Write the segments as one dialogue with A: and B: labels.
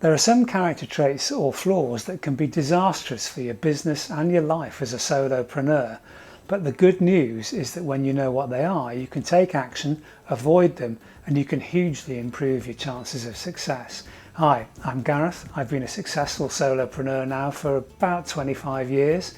A: There are some character traits or flaws that can be disastrous for your business and your life as a solopreneur. But the good news is that when you know what they are, you can take action, avoid them, and you can hugely improve your chances of success. Hi, I'm Gareth. I've been a successful solopreneur now for about 25 years.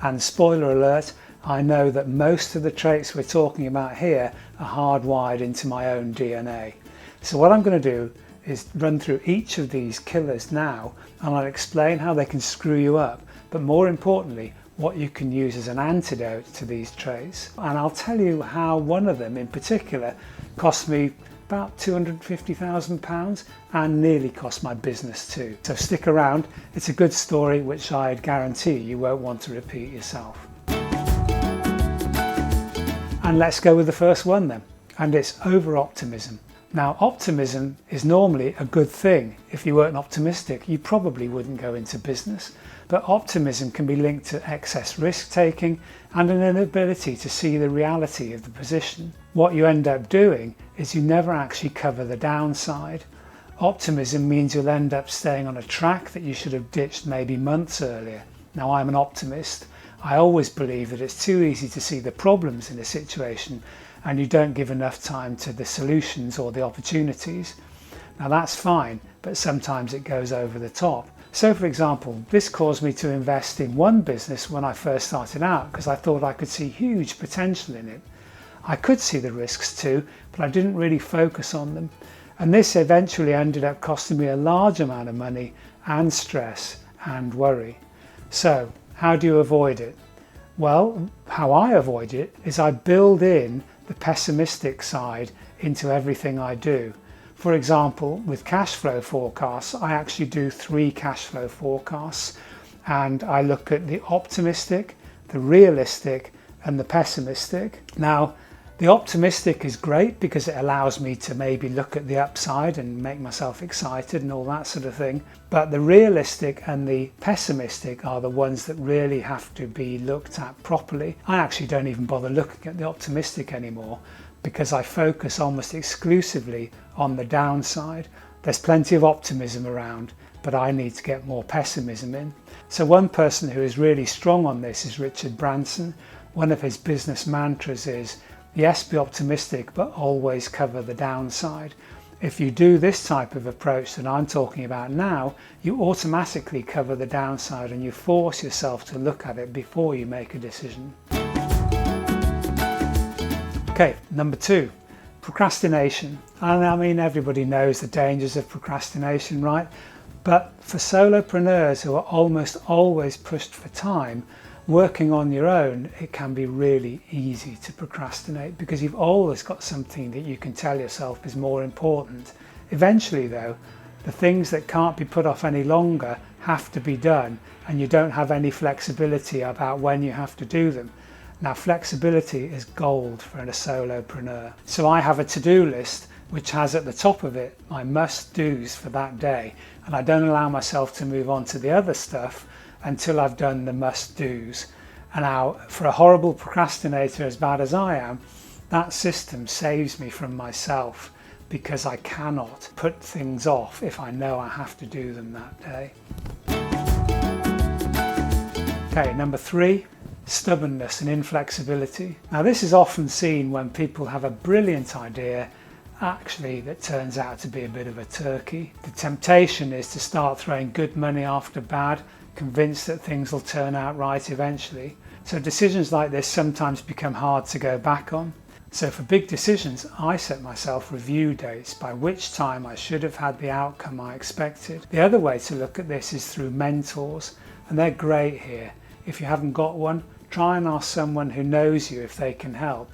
A: And spoiler alert, I know that most of the traits we're talking about here are hardwired into my own DNA. So what I'm going to do is run through each of these killers now, and I'll explain how they can screw you up, but more importantly, what you can use as an antidote to these traits. And I'll tell you how one of them in particular cost me about £250,000 and nearly cost my business too. So stick around, it's a good story which I guarantee you won't want to repeat yourself. And let's go with the first one then, and it's over-optimism. Now, optimism is normally a good thing. If you weren't optimistic, you probably wouldn't go into business. But optimism can be linked to excess risk-taking and an inability to see the reality of the position. What you end up doing is you never actually cover the downside. Optimism means you'll end up staying on a track that you should have ditched maybe months earlier. Now, I'm an optimist. I always believe that it's too easy to see the problems in a situation and you don't give enough time to the solutions or the opportunities. Now that's fine, but sometimes it goes over the top. So for example, this caused me to invest in one business when I first started out because I thought I could see huge potential in it. I could see the risks too, but I didn't really focus on them. And this eventually ended up costing me a large amount of money and stress and worry. So how do you avoid it? Well, how I avoid it is I build in the pessimistic side into everything I do. For example, with cash flow forecasts, I actually do 3 cash flow forecasts, and I look at the optimistic, the realistic, and the pessimistic. Now, the optimistic is great because it allows me to maybe look at the upside and make myself excited and all that sort of thing. But the realistic and the pessimistic are the ones that really have to be looked at properly. I actually don't even bother looking at the optimistic anymore because I focus almost exclusively on the downside. There's plenty of optimism around, but I need to get more pessimism in. So one person who is really strong on this is Richard Branson. One of his business mantras is, yes, be optimistic, but always cover the downside. If you do this type of approach that I'm talking about now, you automatically cover the downside and you force yourself to look at it before you make a decision. Okay, number 2, procrastination. And I mean, everybody knows the dangers of procrastination, right? But for solopreneurs who are almost always pushed for time, working on your own, it can be really easy to procrastinate because you've always got something that you can tell yourself is more important. Eventually though, the things that can't be put off any longer have to be done, and you don't have any flexibility about when you have to do them. Now, flexibility is gold for a solopreneur. So I have a to-do list which has at the top of it my must-dos for that day, and I don't allow myself to move on to the other stuff until I've done the must-dos. And now, for a horrible procrastinator as bad as I am, that system saves me from myself because I cannot put things off if I know I have to do them that day. Okay, number 3, stubbornness and inflexibility. Now this is often seen when people have a brilliant idea actually that turns out to be a bit of a turkey. The temptation is to start throwing good money after bad, convinced that things will turn out right eventually. So decisions like this sometimes become hard to go back on. So for big decisions, I set myself review dates by which time I should have had the outcome I expected. The other way to look at this is through mentors, and they're great here. If you haven't got one, try and ask someone who knows you if they can help.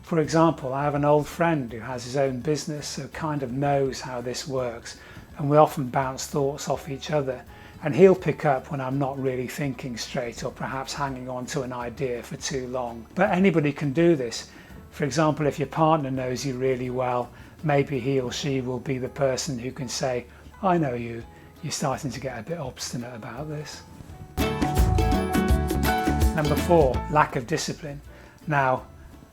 A: For example, I have an old friend who has his own business, so kind of knows how this works, and we often bounce thoughts off each other. And he'll pick up when I'm not really thinking straight or perhaps hanging on to an idea for too long. But anybody can do this. For example, if your partner knows you really well, maybe he or she will be the person who can say, I know you're starting to get a bit obstinate about this. Number 4, lack of discipline. Now,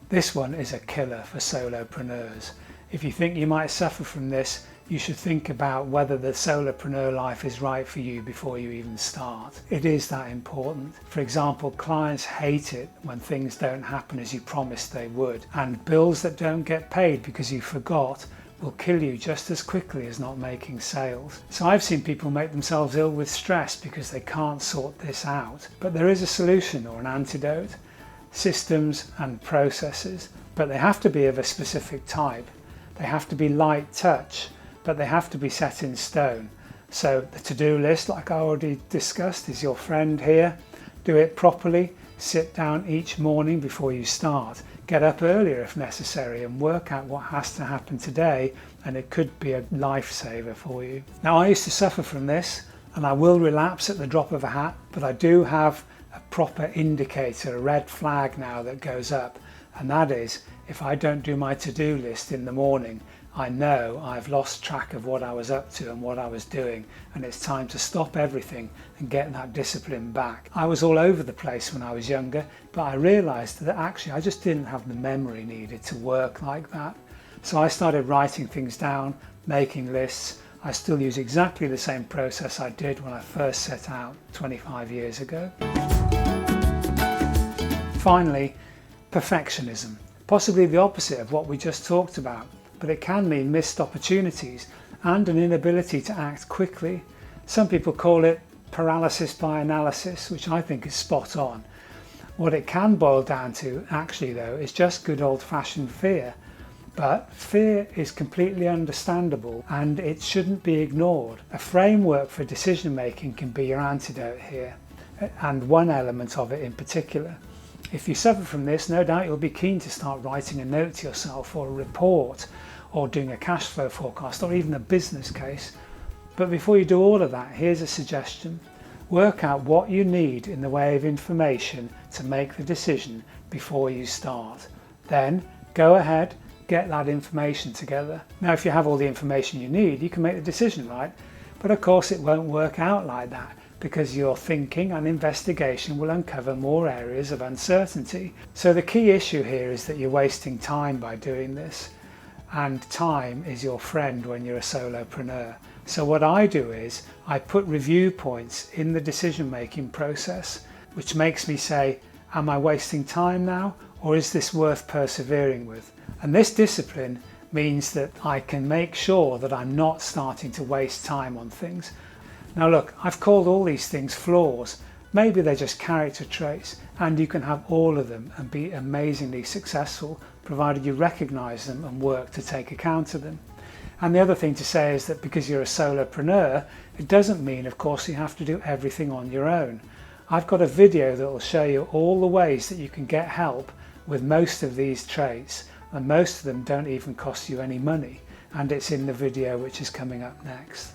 A: this one is a killer for solopreneurs. If you think you might suffer from this, you should think about whether the solopreneur life is right for you before you even start. It is that important. For example, clients hate it when things don't happen as you promised they would, and bills that don't get paid because you forgot will kill you just as quickly as not making sales. So I've seen people make themselves ill with stress because they can't sort this out. But there is a solution or an antidote: systems and processes, but they have to be of a specific type. They have to be light touch, but they have to be set in stone. So the to-do list, like I already discussed, is your friend here. Do it properly. Sit down each morning before you start. Get up earlier if necessary and work out what has to happen today, and it could be a lifesaver for you. Now, I used to suffer from this, and I will relapse at the drop of a hat, but I do have a proper indicator, a red flag now that goes up, and that is if I don't do my to-do list in the morning, I know I've lost track of what I was up to and what I was doing, and it's time to stop everything and get that discipline back. I was all over the place when I was younger, but I realised that actually I just didn't have the memory needed to work like that. So I started writing things down, making lists. I still use exactly the same process I did when I first set out 25 years ago. Finally, perfectionism. Possibly the opposite of what we just talked about, but it can mean missed opportunities and an inability to act quickly. Some people call it paralysis by analysis, which I think is spot on. What it can boil down to, actually though, is just good old-fashioned fear. But fear is completely understandable and it shouldn't be ignored. A framework for decision making can be your antidote here, and one element of it in particular. If you suffer from this, no doubt you'll be keen to start writing a note to yourself or a report or doing a cash flow forecast or even a business case. But before you do all of that, here's a suggestion. Work out what you need in the way of information to make the decision before you start. Then go ahead, get that information together. Now, if you have all the information you need, you can make the decision, right? But of course it won't work out like that, because your thinking and investigation will uncover more areas of uncertainty. So the key issue here is that you're wasting time by doing this, and time is your friend when you're a solopreneur. So what I do is I put review points in the decision-making process, which makes me say, am I wasting time now, or is this worth persevering with? And this discipline means that I can make sure that I'm not starting to waste time on things. Now look, I've called all these things flaws. Maybe they're just character traits, and you can have all of them and be amazingly successful, provided you recognise them and work to take account of them. And the other thing to say is that because you're a solopreneur, it doesn't mean, of course, you have to do everything on your own. I've got a video that will show you all the ways that you can get help with most of these traits, and most of them don't even cost you any money, and it's in the video which is coming up next.